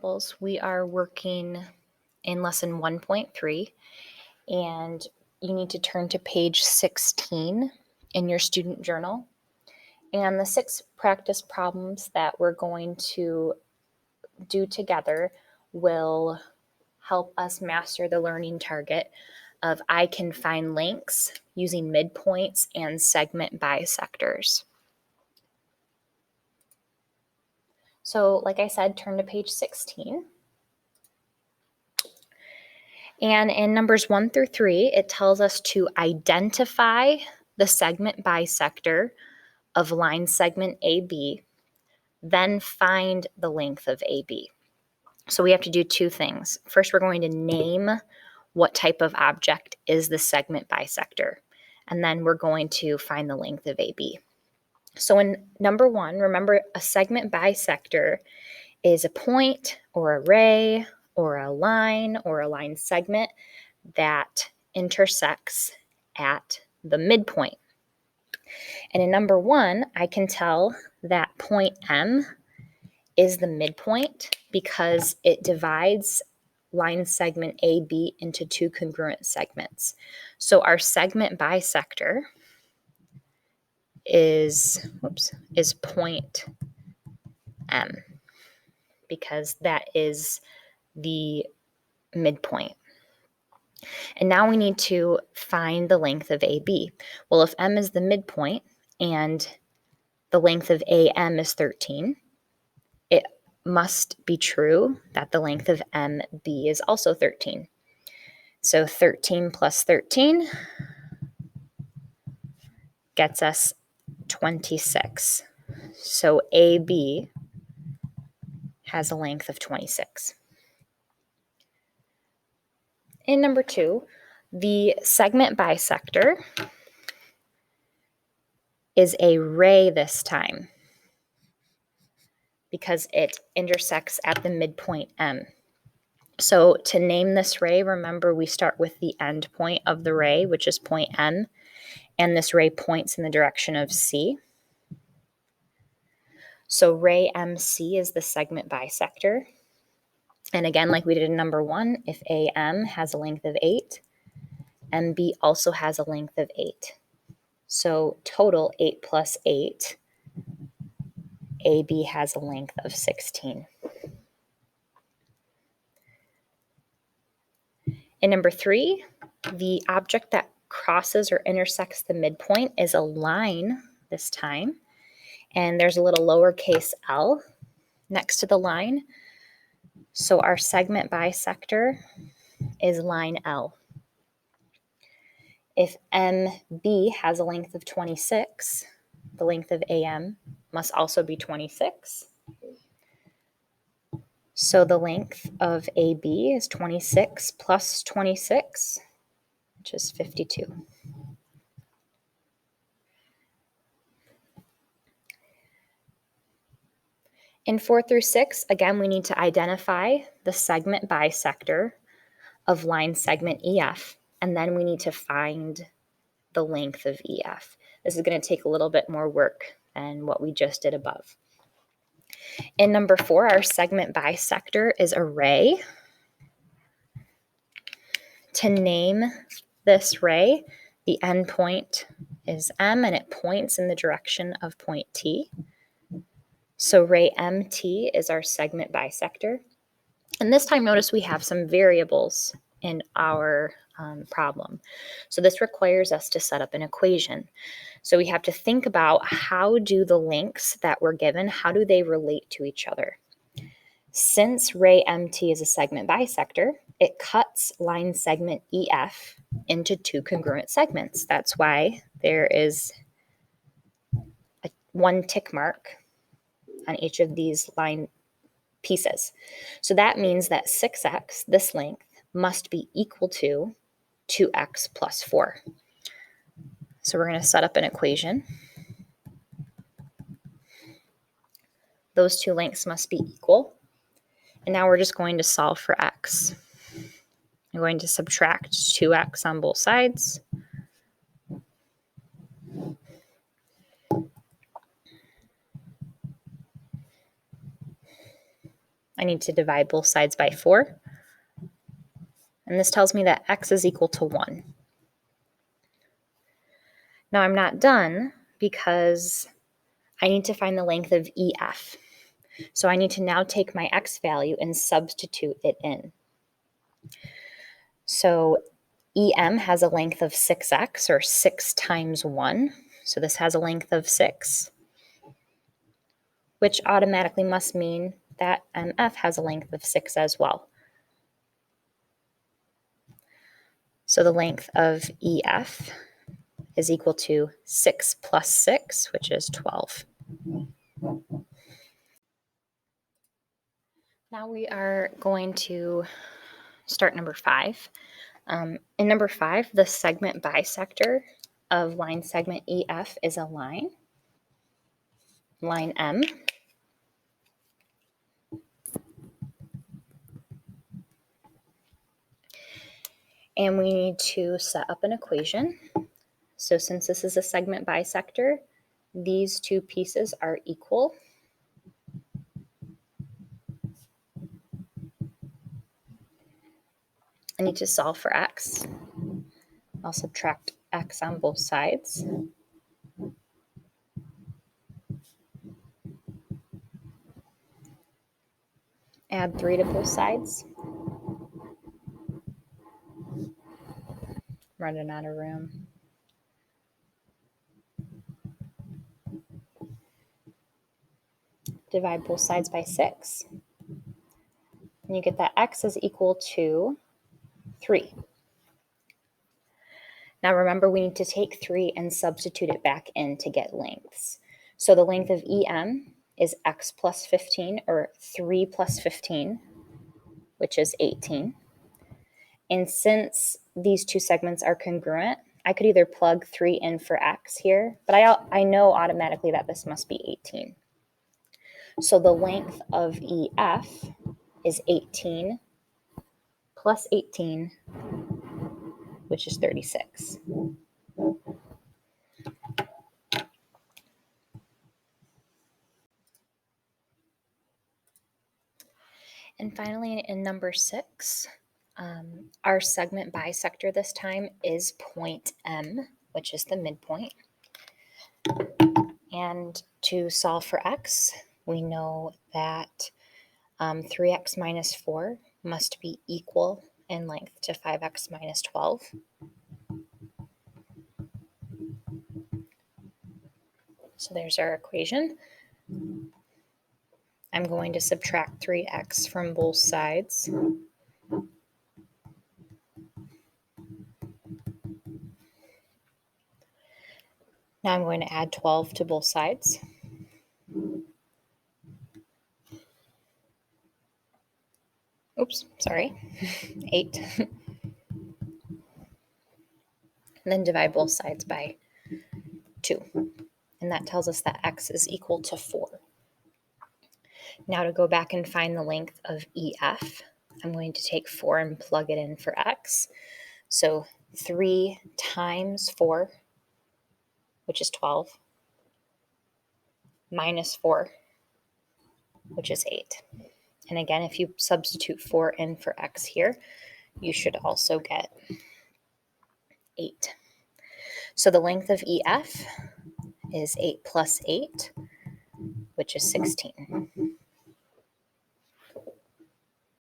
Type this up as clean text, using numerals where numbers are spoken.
examples. We are working in lesson 1.3, and you need to turn to page 16 in your student journal. And the 6 practice problems that we're going to do together will help us master the learning target of I can find links using midpoints and segment bisectors. So like I said, turn to page 16. And in numbers 1 through 3, it tells us to identify the segment bisector of line segment AB, then find the length of AB. So we have to do 2 things. First, we're going to name what type of object is the segment bisector, and then we're going to find the length of AB. So in number 1, remember a segment bisector is a point or a ray or a line segment that intersects at the midpoint. And in number 1, I can tell that point M is the midpoint because it divides line segment AB into 2 congruent segments. So our segment bisector is point M because that is the midpoint. And now we need to find the length of AB. Well, if M is the midpoint and the length of AM is 13, it must be true that the length of MB is also 13. So 13 plus 13 gets us 26. So AB has a length of 26. In number 2, the segment bisector is a ray this time because it intersects at the midpoint M. So to name this ray, remember we start with the end point of the ray, which is point M, and this ray points in the direction of C. So ray MC is the segment bisector. And again, like we did in number 1, if AM has a length of 8, MB also has a length of 8. So total 8 plus 8, AB has a length of 16. In number 3, the object that crosses or intersects the midpoint is a line this time. And there's a little lowercase l next to the line. So our segment bisector is line L. If MB has a length of 26, the length of AM must also be 26. So the length of AB is 26 plus 26, which is 52. In 4 through 6, again, we need to identify the segment bisector of line segment EF, and then we need to find the length of EF. This is going to take a little bit more work than what we just did above. In number 4, our segment bisector is a ray. To name this ray, the end point is M and it points in the direction of point T. So ray MT is our segment bisector. And this time, notice we have some variables in our problem. So this requires us to set up an equation. So we have to think about how do the lengths that we're given, how do they relate to each other? Since ray MT is a segment bisector, it cuts line segment EF into 2 congruent segments. That's why there is one tick mark on each of these line pieces. So that means that 6x, this length, must be equal to 2x plus 4. So we're going to set up an equation. Those 2 lengths must be equal. And now we're just going to solve for x. I'm going to subtract 2x on both sides. I need to divide both sides by 4. And this tells me that x is equal to 1. Now I'm not done because I need to find the length of EF. So I need to now take my x value and substitute it in. So EM has a length of 6x, or 6 times 1. So this has a length of 6, which automatically must mean that MF has a length of 6 as well. So the length of EF is equal to 6 plus 6, which is 12. Now we are going to start number 5. In number 5, the segment bisector of line segment EF is a line M. And we need to set up an equation. So since this is a segment bisector, these two pieces are equal. I need to solve for x. I'll subtract x on both sides. Add 3 to both sides. Running out of room. Divide both sides by 6. And you get that x is equal to 3. Now remember, we need to take 3 and substitute it back in to get lengths. So the length of EM is x plus 15, or 3 plus 15, which is 18. And since these two segments are congruent, I could either plug 3 in for x here, but I know automatically that this must be 18. So the length of EF is 18 plus 18, which is 36. And finally, in number 6, our segment bisector this time is point M, which is the midpoint. And to solve for x, we know that 3x minus 4 must be equal in length to 5x minus 12. So there's our equation. I'm going to subtract 3x from both sides. Now I'm going to add 12 to both sides. Oops, sorry, 8. And then divide both sides by 2. And that tells us that x is equal to 4. Now to go back and find the length of EF, I'm going to take 4 and plug it in for x. So 3 times 4, which is 12, minus 4, which is 8. And again, if you substitute 4 in for x here, you should also get 8. So the length of EF is 8 plus 8, which is 16.